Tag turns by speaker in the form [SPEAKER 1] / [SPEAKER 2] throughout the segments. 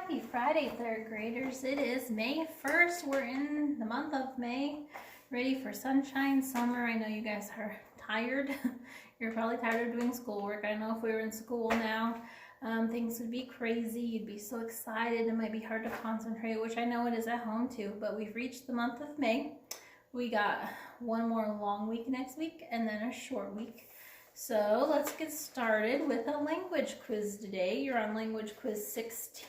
[SPEAKER 1] Happy Friday, third graders. It is May 1st. We're in the month of May, ready for sunshine, summer. I know you guys are tired. You're probably tired of doing schoolwork. I know if we were in school now, things would be crazy. You'd be so excited. It might be hard to concentrate, which I know it is at home too, but we've reached the month of May. We got one more long week next week and then a short week. So let's get started with a language quiz today. You're on language quiz 16.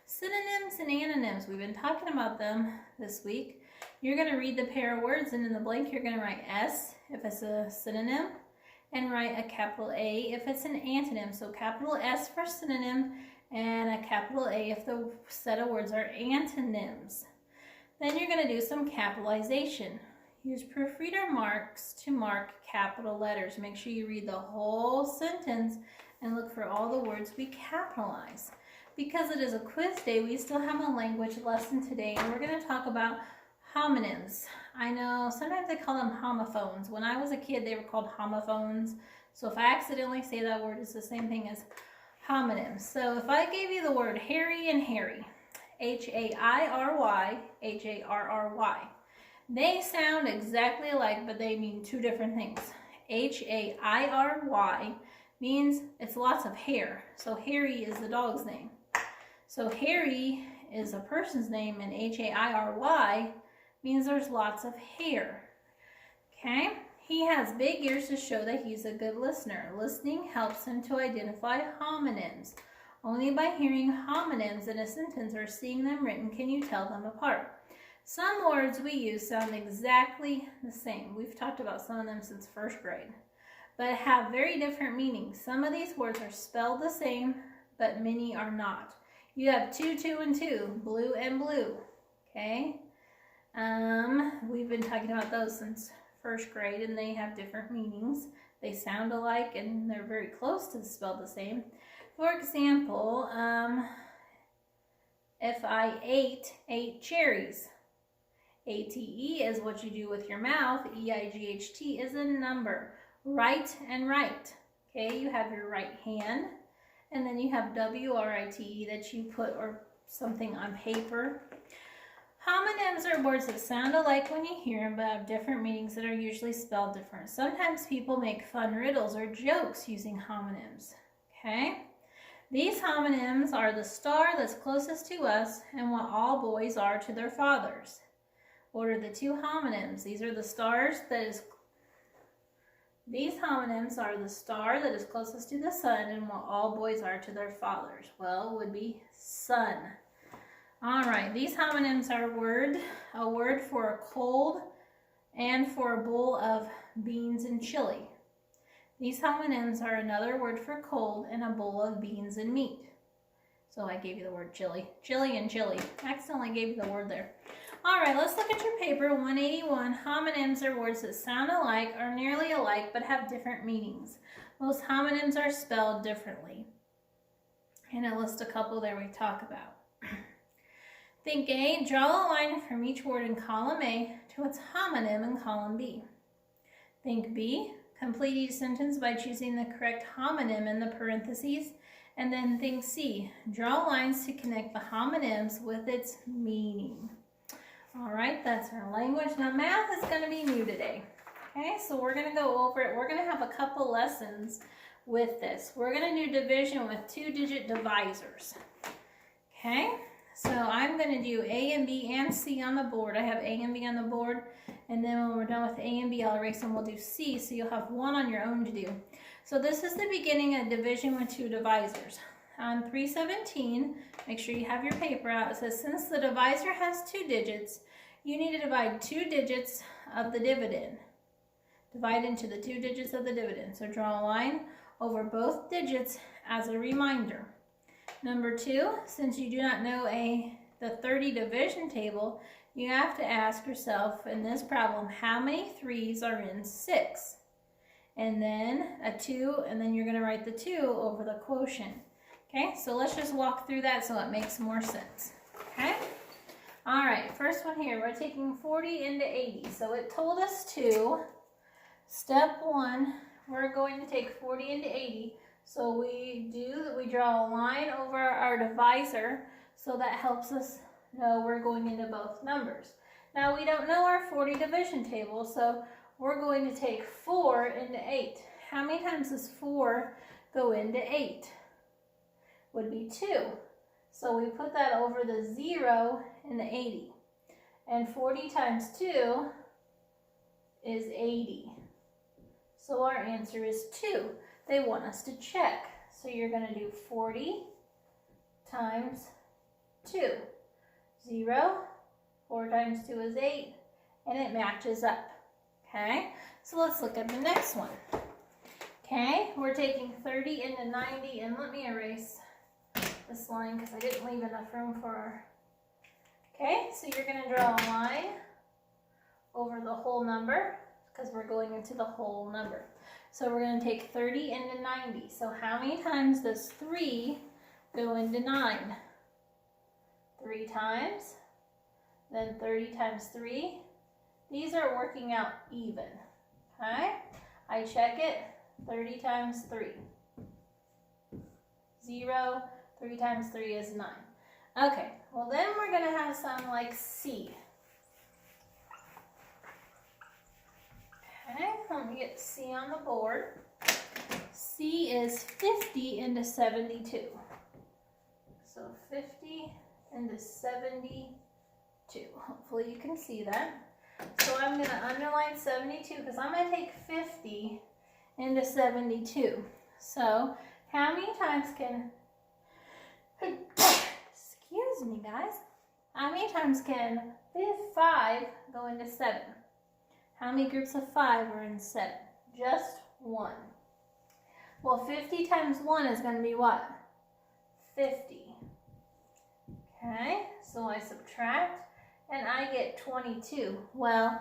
[SPEAKER 1] Synonyms and antonyms. We've been talking about them this week. You're going to read the pair of words, and in the blank you're going to write S if it's a synonym and write a capital A if it's an antonym. So capital S for synonym and a capital A if the set of words are antonyms. Then you're going to do some capitalization. Use proofreader marks to mark capital letters. Make sure you read the whole sentence and look for all the words we capitalize. Because it is a quiz day, we still have a language lesson today, and we're going to talk about homonyms. I know sometimes they call them homophones. When I was a kid, they were called homophones. So if I accidentally say that word, it's the same thing as homonyms. So if I gave you the word Harry and Harry, H-A-I-R-Y, H-A-R-R-Y. They sound exactly alike, but they mean two different things. H-A-I-R-Y means it's lots of hair. So Harry is the dog's name. So Harry is a person's name, and H-A-I-R-Y means there's lots of hair. Okay? He has big ears to show that he's a good listener. Listening helps him to identify homonyms. Only by hearing homonyms in a sentence or seeing them written can you tell them apart. Some words we use sound exactly the same. We've talked about some of them since first grade, but have very different meanings. Some of these words are spelled the same, but many are not. You have two, and two, blue and blue, okay? We've been talking about those since first grade, and they have different meanings. They sound alike, and they're very close to spelled the same. For example, if I ate 8 cherries. A-T-E is what you do with your mouth. E-I-G-H-T is a number. Write and write. Okay, you have your right hand, and then you have W-R-I-T-E that you put or something on paper. Homonyms are words that sound alike when you hear them, but have different meanings that are usually spelled different. Sometimes people make fun riddles or jokes using homonyms. Okay? These homonyms are the star that's closest to us and what all boys are to their fathers. What are the two homonyms? These are the stars that is. These homonyms are the star that is closest to the sun and what all boys are to their fathers. Well, would be sun. All right, these homonyms are a word for a cold and for a bowl of beans and chili. These homonyms are another word for cold and a bowl of beans and meat. So I gave you the word chili. Chili and chili. I accidentally gave you the word there. All right, let's look at your paper, 181. Homonyms are words that sound alike, are nearly alike, but have different meanings. Most homonyms are spelled differently. And I list a couple there we talk about. Think A, draw a line from each word in column A to its homonym in column B. Think B, complete each sentence by choosing the correct homonym in the parentheses. And then think C, draw lines to connect the homonyms with its meaning. All right, that's our language. Now math is going to be new today. Okay, so we're going to go over it. We're going to have a couple lessons with this. We're going to do division with 2-digit divisors. Okay, so I'm going to do A and B and C on the board. I have A and B on the board, and then when we're done with A and B, I'll erase and we'll do C, so you'll have one on your own to do. So this is the beginning of division with 2 divisors. On 317, make sure you have your paper out. It says, since the divisor has 2 digits, you need to divide 2 digits of the dividend. Divide into the 2 digits of the dividend. So draw a line over both digits as a reminder. Number 2, since you do not know the 30 division table, you have to ask yourself in this problem, how many 3's are in 6? And then a 2, and then you're going to write the 2 over the quotient. Okay, so let's just walk through that so it makes more sense. Okay? All right, first one here, we're taking 40 into 80. So it told us to, step 1, we're going to take 40 into 80. So we draw a line over our our divisor, so that helps us know we're going into both numbers. Now we don't know our 40 division table, so we're going to take 4 into 8. How many times does 4 go into 8? Would be 2. So we put that over the 0 in the 80. And 40 times 2 is 80. So our answer is 2. They want us to check. So you're going to do 40 times 2. 0. 4 times 2 is 8. And it matches up. Okay? So let's look at the next one. Okay? We're taking 30 into 90. And let me erase this line because I didn't leave enough room for our... Okay? So you're going to draw a line over the whole number, because we're going into the whole number. So we're going to take 30 into 90. So how many times does 3 go into 9? 3 times. Then 30 times 3. These are working out even. Okay? I check it. 30 times 3. 0. 3 times 3 is 9. Okay. Well, then we're going to have some like C. Okay, let me get C on the board. C is 50 into 72. So 50 into 72. Hopefully you can see that. So I'm going to underline 72 because I'm going to take 50 into 72. So how many times can, excuse me guys, how many times can 5 go into 7? How many groups of 5 are in 7? Just 1. Well, 50 times 1 is going to be what? 50. Okay, so I subtract and I get 22. Well,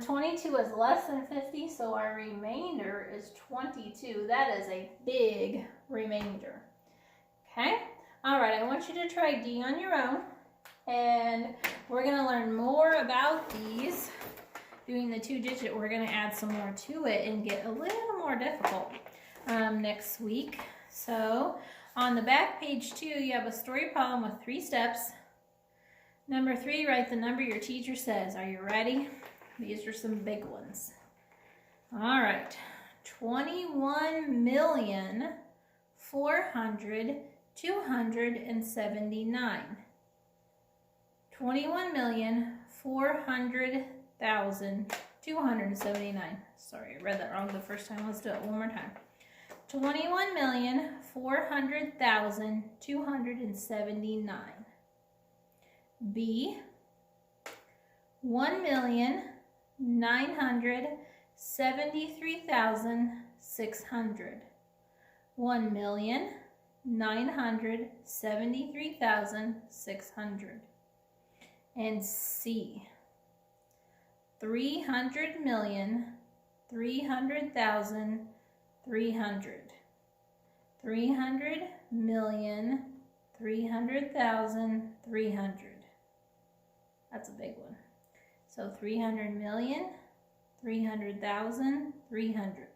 [SPEAKER 1] 22 is less than 50, so our remainder is 22. That is a big remainder. Okay, all right, I want you to try D on your own, and we're going to learn more about these. Doing the 2-digit, we're going to add some more to it and get a little more difficult next week. So on the back page 2, you have a story problem with 3 steps. Number 3, write the number your teacher says. Are you ready? These are some big ones. All right, 21,400,279. 21,400,279. Sorry, I read that wrong the first time. Let's do it one more time. 21,400,279. B, 1,973,600. 1,973,600. And C, 300,300,300. 300,300,300. That's a big one. So 300,300,300.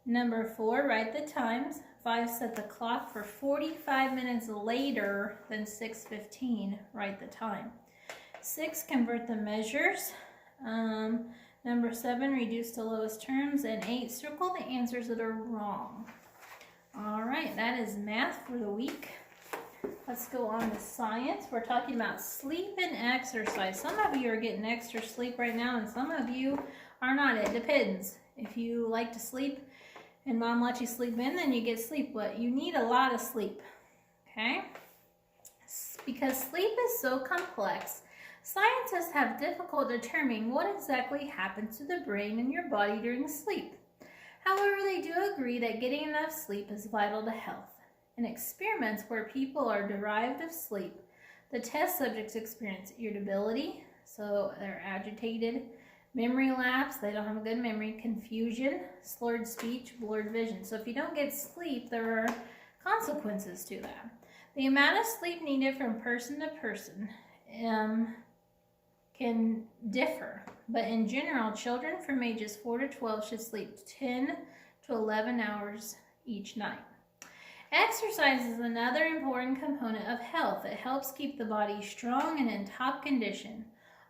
[SPEAKER 1] Number 4, write the times. 5, set the clock for 45 minutes later than 6:15. Write the time. 6, convert the measures. Number 7, reduce to lowest terms. And 8, circle the answers that are wrong. All right, that is math for the week. Let's go on to science. We're talking about sleep and exercise. Some of you are getting extra sleep right now, and some of you are not. It depends. If you like to sleep and mom lets you sleep in, then you get sleep, but you need a lot of sleep, okay? Because sleep is so complex, scientists have difficulty determining what exactly happens to the brain and your body during sleep. However, they do agree that getting enough sleep is vital to health. In experiments where people are deprived of sleep, the test subjects experience irritability, so they're agitated, memory lapse, they don't have a good memory, confusion, slurred speech, blurred vision. So if you don't get sleep, there are consequences to that. The amount of sleep needed from person to person can differ, but in general, children from ages 4 to 12 should sleep 10 to 11 hours each night. Exercise is another important component of health. It helps keep the body strong and in top condition.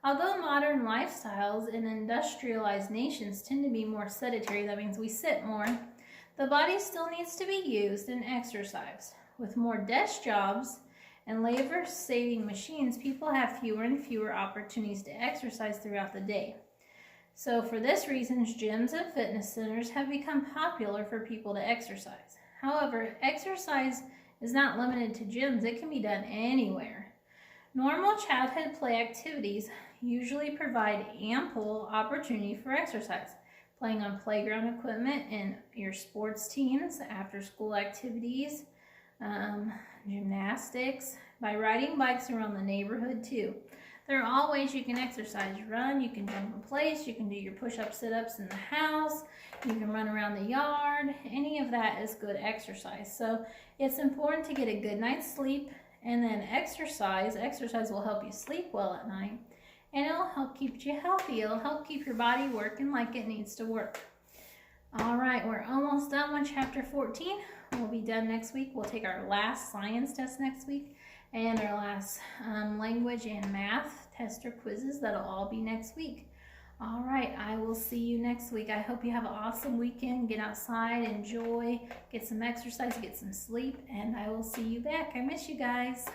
[SPEAKER 1] Although modern lifestyles in industrialized nations tend to be more sedentary, that means we sit more, the body still needs to be used and exercised. With more desk jobs and labor-saving machines, people have fewer and fewer opportunities to exercise throughout the day. So for this reason, gyms and fitness centers have become popular for people to exercise. However, exercise is not limited to gyms. It can be done anywhere. Normal childhood play activities usually provide ample opportunity for exercise. Playing on playground equipment in your sports teams, after-school activities, gymnastics, by riding bikes around the neighborhood too. There are all ways you can exercise. Run, you can jump in place, you can do your push-ups, sit-ups in the house, you can run around the yard. Any of that is good exercise. So it's important to get a good night's sleep and then exercise. Exercise will help you sleep well at night, and it'll help keep you healthy. It'll help keep your body working like it needs to work. All right, we're almost done with chapter 14. We'll be done next week. We'll take our last science test next week and our last language and math test or quizzes. That'll all be next week. All right, I will see you next week. I hope you have an awesome weekend. Get outside, enjoy, get some exercise, get some sleep, and I will see you back. I miss you guys.